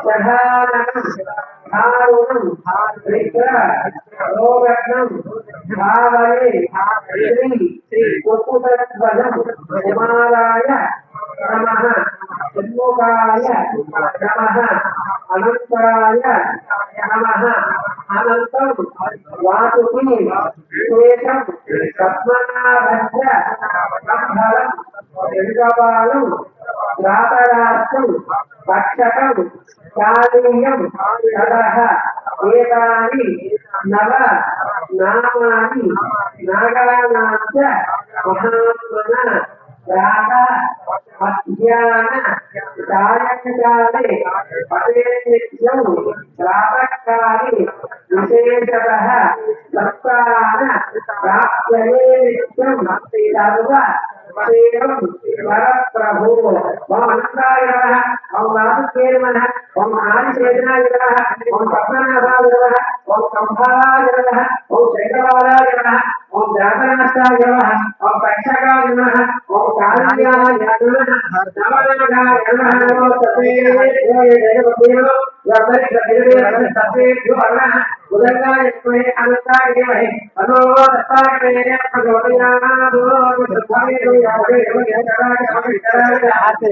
प्रधानम धारुणम विग्रह रोगणम भावये श्री कुकुटध्वजम हिमालय नमः षण्मुखाय नमः अनंताय नमः अनंतम वासुकी विशेषम पद्मनाभस्य संभरम दीर्घबालं रातराष्ट्रम पक्षकम कालीयम नरः एतानि नव नामानि नागानां च महात्मना राधा मध्याह्न सायंकाले पठेयं प्रातःकाले विशेषतः सप्ताह प्राप्यये नित्यं सर्व सेवं परप्रभो ओम अनंताय नमः ओम वासुदेवाय नमः ओम आदिशेषनाय नमः ओम पद्मनाभाय नमः ओम संभाय नमः ओम शैलबालाय नमः ओम जातनास्थाय नमः ओम पक्षकाय नमः ओम काल्याय नमः नवनागाय नमः नमो तस्मै देवदेवो तस्मै नमः उदगाय तस्मै अनंताय देवहे नमो तस्मै प्रचोदयात्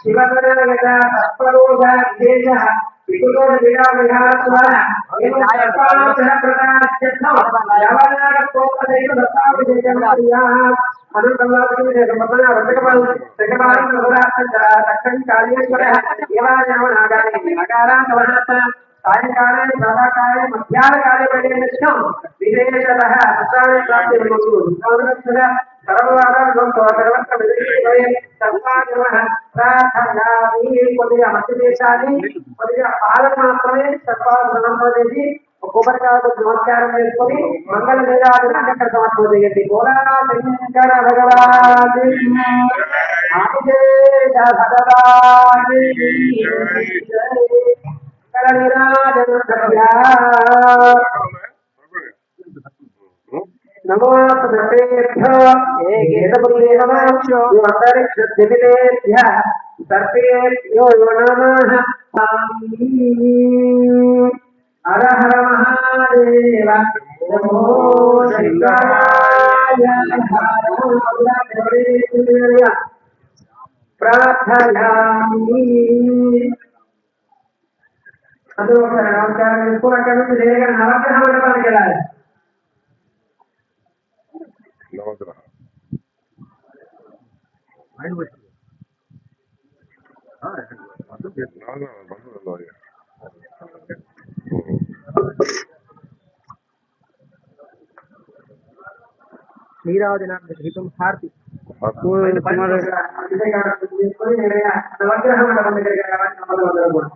शिवगणगता सत्परोधा विशेषः विकुटो विरामविहारस्वः एवं सर्पांशः प्रदास्यर्थं यावनागतोपदैव दत्ताभिषेकमर्याः अनुकम्पावतिविषयसम्पन्ना वर्तकपालं सकपालं प्रभुरात्तं कालीश्वरः देवानां नागानि नकारान्तवर्णः सायंकाले प्रातःकाले मध्याह्नकाले पर्यन्तं विशेषतः अष्टादश प्राप्तिर्भवतु सर्ववादं सर्वत्र विदर्शये सर्वादिनः प्रार्थनामि कोदिया मध्यदेशानि कोदिया पालनमात्रमे सर्वासनंपदेशि कोपरकाल नमस्कारं చేసుకొని మంగళ వేదాలను అక్కడ సమర్పించేయండి బోలా శంకర భగవాన్ ఆదిశేష భగవాన్ नमो सर्पेभ्यो एकेतपुल्येनमाक्षो योऽन्तरिक्षदिवितेभ्यः सर्पेभ्यो नमः हर हर महादेव नमो शिवाय प्रार्थयामि ಅದು ನಮಸ್ಕಾರ ಪೂರ ಕಣ್ಣು ದೇವರ ನವಗ್ರಹ ಮಂಟಪಕ್ಕೆ వెళ్ళాలి నవగ్రహ ఆయన వచ్చి శ్రీరాజనాథ గీతం హారతి నవగ్రహ మంటపం దగ్గరికి వెళ్ళాలి నమ్మకం కూడా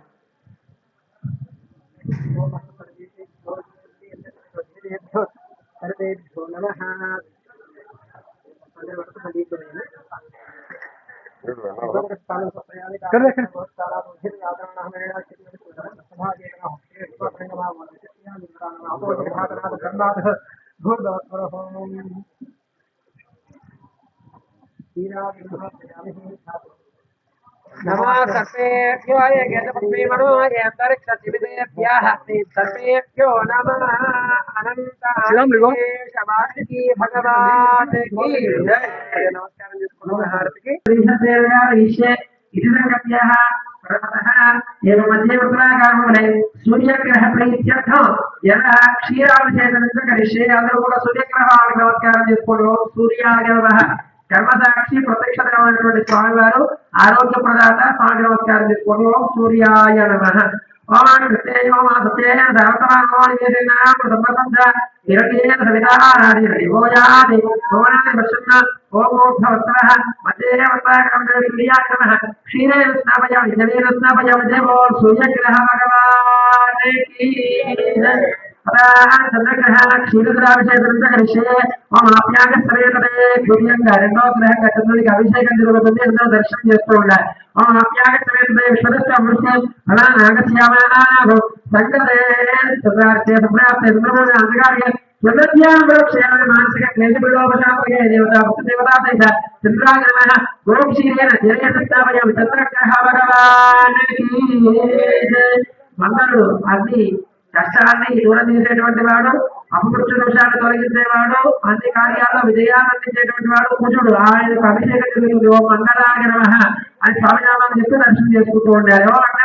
सर्वेभ्यो नमः नमः सर्पेभ्यो एकेतपुल्येमनो एन्तरिक्षदिवितेभ्यः सर्पेभ्यो नमः अनंताशवासुकी भगवान् की जय नमस्कार చేసుకున్నాం హారతికి శ్రీహదేవగా ఈశే ఇది సంకల్ప్యః ప్రథమః ఏవ మధ్య ఉత్తరాకారములై సూర్యగ్రహ ప్రీత్యర్థం యదా క్షీరాభిషేకం కరిష్యే అందరూ కూడా సూర్యగ్రహానికి నమస్కారం చేసుకోవడం సూర్యాయ నమః कर्मसाक्षी प्रत्यक्षమైనటువంటి స్వామి వారు ఆరోగ్య ప్రదాత స్వామి నమస్కారం చేసుకోండి ఓం సూర్యాయ నమః ఓం కృష్ణేయ ఓం సత్యేన దేవతావాన్ వేదనా ప్రసన్న ఇరకేన సవితారాది హరివోయాది భువనాది వర్షన్న ఓం మూర్ధవత్రః మధ్యేవతాకరం క్రియాక్రమః క్షీరే స్నాపయామి జలేన స్నాపయామి దేవో సూర్యగ్రహ భగవాన్ కీ జయ चंद्रग्रह क्षीरद्राभिषेकं करिष्ये ओम आप्यागस्त्रेतते सूर्यंगा రెండో గ్రహంగా చంద్రుడికి అభిషేకం జరుగుతుంది అందరూ దర్శనం చేస్తూ ఉండాలి ఓం ఆప్యాగస్త్రేతతే విశ్వదస్య అమృతం అలా నాగస్యామానాభో సంగతే చంద్రార్తే సంప్రాప్తే చంద్రమోహన అంధకార్య स्वदध्यानुप्रोक्षयामि मानसिक क्लेशपीडोपशान्तये देवता देवता सहित चन्द्राग्रमः गोक्षीरेण जलेन स्थापयामि चन्द्रग्रह भगवान् మంగళుడు అన్ని కష్టాన్ని దూరం చేసేటువంటి వాడు అపమృత్యు దోషాన్ని తొలగించేవాడు అన్ని కార్యాల్లో విజయాన్ని అందించేటువంటి వాడు కుజుడు ఆయనకు అభిషేకం జరుగుతుంది ఓ మంగళాయ నమః అని స్వామినామాన్ని చెప్తూ దర్శనం చేసుకుంటూ ఉండాలి ఎవరంటే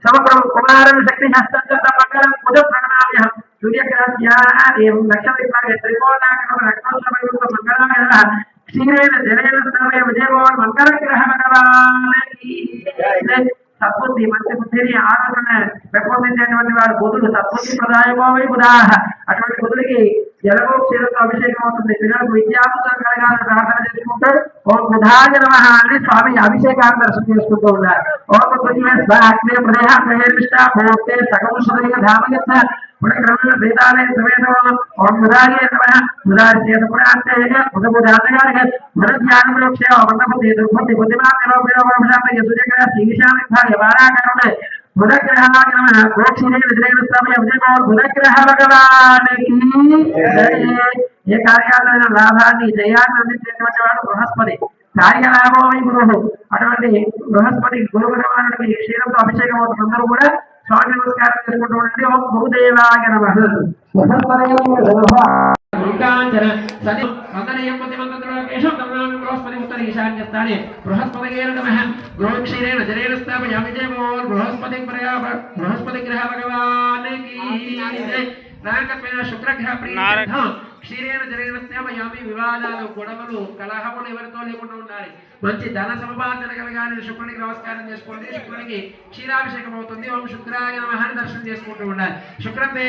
సమగ్రం కుమారం శక్తి మంగళం కుజ ప్రణామ్య సూర్యగ్రహం నక్షత్ర త్రికోణాకరం మంగళాయ క్షీరేణ జలేన స్నానయ విజయభవన్ మంగళగ్రహ భగవానికి సద్బుద్ధి మంచి బుద్ధిని ఆలోచన పెంపొందించేటువంటి వాడు బుధుడు సద్బుద్ధి ప్రదాయమోవై బుధాహ అటువంటి బుధుడికి జలము క్షీరంతో అభిషేకం అవుతుంది పిల్లలకు విద్యాబుద్ధం కలగాలని ప్రార్థన చేసుకుంటూ ఓం బుధాయ నమః అని స్వామి అభిషేకాన్ని దర్శనం చేసుకుంటూ ఉన్నారు ఓం పృథ్వీ స్వాగ్నే ప్రదేహ భూతే సకల సుదయ ధామయత్న పునఃక్రమణ వేదాలయ సమేతం ఓం బుధాయ నమః బుధాయ చేతపురాంతే బుధబుధాతగారిగా బుధజ్ఞానములోక్ష మందబుద్ధి దుర్బుద్ధి బుద్ధిమాత్మలోపయోగంశాంత సూర్యగ్రహ శ్రీశాంతాయ వారాకరుణే బుధగ్రహాయ నమః గోక్షీరేణ జలేన స్థాపయ విజయభవన్ బుధగ్రహ భగవానికి ఏ కార్యాలైన లాభాన్ని జయాన్ని అందించేటువంటి వాడు బృహస్పతి కార్యలాభమై గురువు అటువంటి బృహస్పతి గురు భగవానుడికి క్షీరంతో అభిషేకం అవుతుంది అందరూ కూడా స్వామి నమస్కారం చేసుకుంటూ ఉండండి ఓం గురుదేవాయ నమః ఈశాన్యస్థానే బృహస్పతిగే నమః గోక్షీరేణ జలేన స్థాపయామి విజయభవన్ బృహస్పతి గ్రహ భగవానికి నారకత్వైన శుక్రగ్రహ ప్రీత్యర్థం క్షీరేణ జలేన స్థాపయామి వివాదాలు గొడవలు కలహములు ఎవరితో లేకుండా ఉండాలి మంచి ధన సంపాదన కలగాలని శుక్రునికి నమస్కారం చేసుకోండి శుక్రునికి క్షీరాభిషేకం అవుతుంది ఓం శుక్రాయ నమః అని దర్శనం చేసుకుంటూ ఉండాలి శుక్రంతే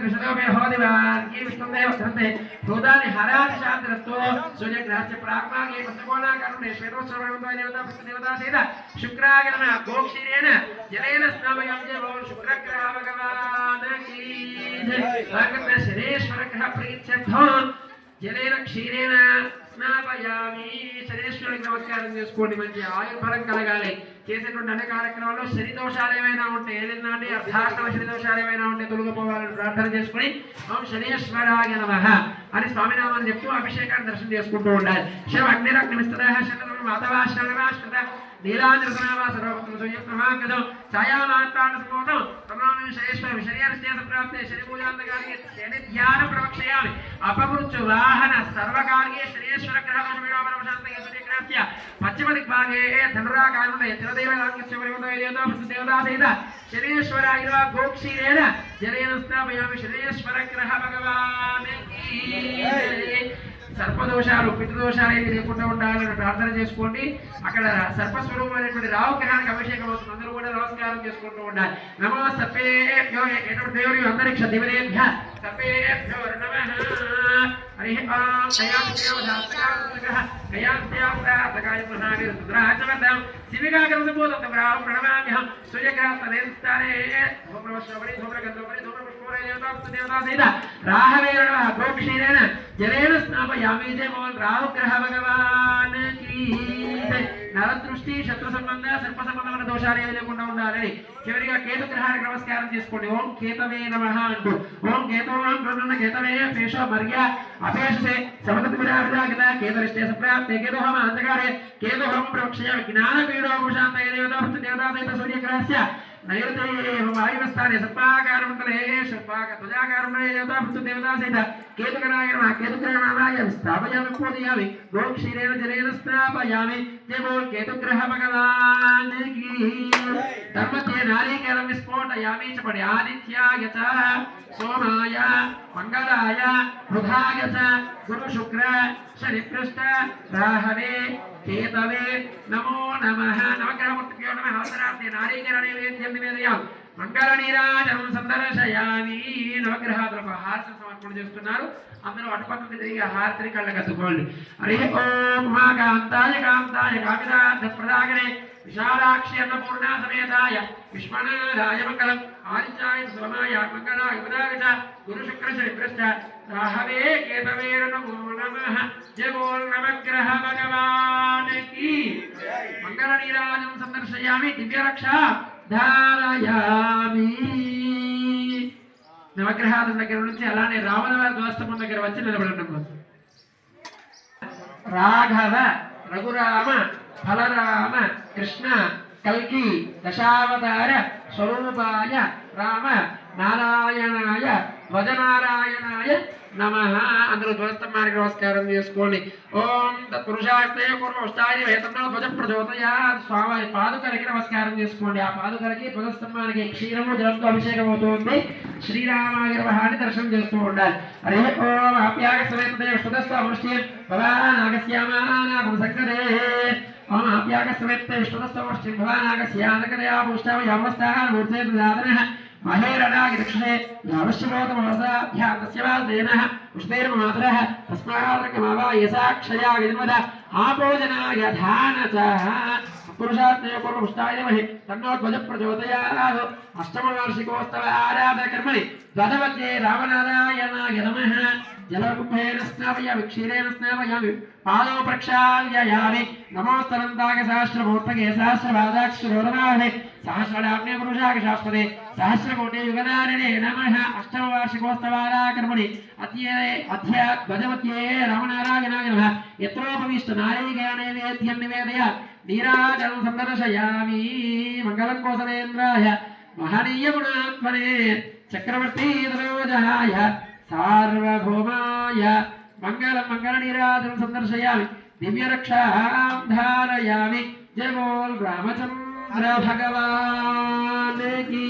ఋషభే హోదివానికి విష్ణుదేవ ధృతే హోదాని హరాది శాంతిరస్తో సూర్యగ్రహస్య ప్రాగ్మాగే పంచకోణాకరుణే శ్వేతోత్సవై దేవతా సహిత శుక్రాయ నమః గోక్షీరేణ జలేన స్నాపయామి జయభవన్ శుక్రగ్రహ భగవానికి శనేశ్వర గ్రహ ప్రీత్యర్థం జలేన క్షీరేణ స్నాపయామి శనేశ్వరుడికి నమస్కారం చేసుకోండి మంచి ఆయుర్ఫలం కలగాలి చేసేటువంటి అన్ని కార్యక్రమాల్లో శని దోషాలు ఏమైనా ఉంటే ఏదైనా అంటే అర్ధాష్టమ శని దోషాలు ఏమైనా ఉంటే తొలగిపోవాలని ప్రార్థన చేసుకుని ఓం శనేశ్వరాయ నమః అని స్వామినామాన్ని చెప్తూ అభిషేకాన్ని దర్శనం చేసుకుంటూ ఉండాలి శివ అగ్నిరగ్నిమిస్తర శరణం మాధవా శరణమాశ్రిత నీలాంధ్రనామా సర్వపత్రం సంయుక్తమాగతం ఛాయామాత్రానుస్మోదం తమామి శనేశ్వర శరీరస్య సంప్రాప్తే శని పూజాంతకార్యే శని ధ్యాన ప్రవక్ష్యామి అపమృత్యు వాహన సర్వకార్యే శనేశ్వర గ్రహమశమిడోపరమశాంతయ సూర్యగ్రహస్య పశ్చిమ దిగ్భాగే ధనురాకారుణే చిరదేవలాంగస్య దేవతా సహిత శనేశ్వరాయ గోక్షీరేణ జలేన స్నాపయామి శనేశ్వర గ్రహ భగవానికి సర్పదోషాలు పితృదోషాలు ఏవి లేకుండా ఉండాలని ప్రార్థన చేసుకోండి అక్కడ సర్పస్వరూపమైనటువంటి రావు గ్రహానికి అభిషేకం అవుతుంది అందరూ కూడా నమస్కారం చేసుకుంటూ ఉండాలి నమో సర్పేభ్యో ఎటువంటి దేవుని అంతరిక్ష దివనేభ్య సర్పేభ్యో నమః హరి ఓం కయాస్యాయ మహావీర రుద్రాచవర్ధం శివికాగ్రమబోధం ప్రణమామ్యహం సూర్యగ్రహస్థానే ధూమ్రవశ్వరి ధూమ్రగంధోపరి ధూమ్రపుష్పోరే దేవతా సహిత రాహవేణ గోక్షీరేణ జలేన స్నాపయామి జయభవన్ రాహుగ్రహ భగవానికి నరదృష్టి శత్రు సంబంధ సర్ప సంబంధమైన దోషాలు ఏవి లేకుండా ఉండాలని చివరిగా కేతు గ్రహానికి నమస్కారం చేసుకోండి ఓం కేతవే నమః అంటూ ఓం కేతవం ప్రసన్న కేతవే పేష మర్య అపేషసే సమగతి విరాజిత కేతరిష్టే సంప్రాప్తే కేతోహం అంధకారే కేతోహం ప్రవక్ష్యామి జ్ఞానపీడోపశాంతయ దేవతా సహిత సూర్యగ్రహస్య నైరుతే వాయుస్థానే సర్పాకారమండలే సర్పాక ధ్వజాకారమండలే దేవతా సహిత కేతుగ్రహాయ నమః కేతుగ్రహాయ స్థాపయామి పూజయామి గోక్షీరేణ జలేన స్థాపయామి జయభవన్ కేతుగ్రహ భగవానికి ధర్మతే నారీకేలం విస్ఫోటయామి చ పడి ఆదిత్యాయ చ సోమాయ మంగళాయ బుధాయ చ గురు శుక్ర శనిపృష్ట రాహవే కేతవే నమో నమః నవగ్రహమూర్తిభ్యో నమః అవసరార్థే నారీకేల నైవేద్యం నివేదయామి మంగళ నీరాజనం సందర్శయామి నవగ్రహాదులకు హారతి సమర్పణ చేస్తున్నారు అందరూ అటుపక్కకు తిరిగి హారతిని కళ్ళకద్దుకోండి హరి ఓం కాంతాయ కామిదార్థ ప్రదాగనే విశాలాక్షి అన్నపూర్ణ సమేతాయ విశ్వనాథాయ మంగళం ఆదిత్యాయ సోమాయ మంగళాయ బుధాయ గురు శుక్ర శనిప్రశ్చ రాహవే కేతవే నమో నమః జగోల్ నవగ్రహ భగవానికి మంగళ నీరాజనం సందర్శయామి దివ్యరక్ష ధారయామి. నవగ్రహాల దగ్గర నుంచి అలానే రావణ వారి ధ్వస్తమం దగ్గర వచ్చి నిలబడటం. రాఘవ, రఘురామ, బలరామ, కృష్ణ, కల్కి దశావతార స్వరూపాయ రామ నారాయణాయ ధ్వజనారాయణాయ నమః. అందరూ ధ్వజస్తంభానికి నమస్కారం చేసుకోండి. ఓం తత్పురుషాయ పూర్వష్టాయ వేతన్నో ధ్వజ ప్రచోదయాత్. స్వామి పాదుకలకి నమస్కారం చేసుకోండి. ఆ పాదుకలకి ధ్వజస్తంభానికి క్షీరము జలంతో అభిషేకం అవుతుంది. శ్రీరామాగిరవహాన్ని దర్శనం చేస్తూ ఉండాలి. హరి ఓం ఆప్యాయ సమేత సుదస్తమృష్టి భవానాగస్యామానాగం సంకరే. ఓం ఆప్యాయ సమేత సుదస్తమృష్టి భవానాగస్యానకరయా పుష్టావయామస్తాః మూర్తేర్దాదనః మహేరణాగిరక్షే యావశ్యమోతమవసాధ్యాతస్యవాదేనః పుష్పైర్మాతరః తస్మాదకమవాయసాక్షయా విద్మద ఆపోజనాయ ధానచః. పురుషాత్మయ పూర్వపుష్టాయ నమః. తన్నో ధ్వజ ప్రచోదయాత్. అష్టమ వార్షికోత్సవ ఆరాధన కర్మణి ధ్వజమధ్యే రామనారాయణాయ నమః. జలకుంభేన స్నాపయామి, క్షీరేణ స్నాపయామి, పాదౌ ప్రక్షాళ్యయామి. నమోస్తరంతాయ సహస్రమూర్తగే సహస్రపాదాక్షరోదనాభే సహస్రనామ్నే పురుషాయ శాశ్వతే సహస్రకోటి యుగనారిణే నమః. అష్టమ వార్షికోత్సవారాకర్మణి అద్య ధ్వజమధ్యే రామనారాయణాయ నమః. యత్రోపవిష్ట నారీకేణ నివేదయ నీరాజనం సందర్శయామి. మంగళం కోసలేంద్రాయ మహనీయ గుణాత్మనే చక్రవర్తి తనోజాయ సార్వభౌమాయ మంగళం మంగళ నీరాజనం సందర్శయామి. దివ్యరక్షాం ధారయామి. జయ బోల్ రామచంద్ర భగవాన్ కీ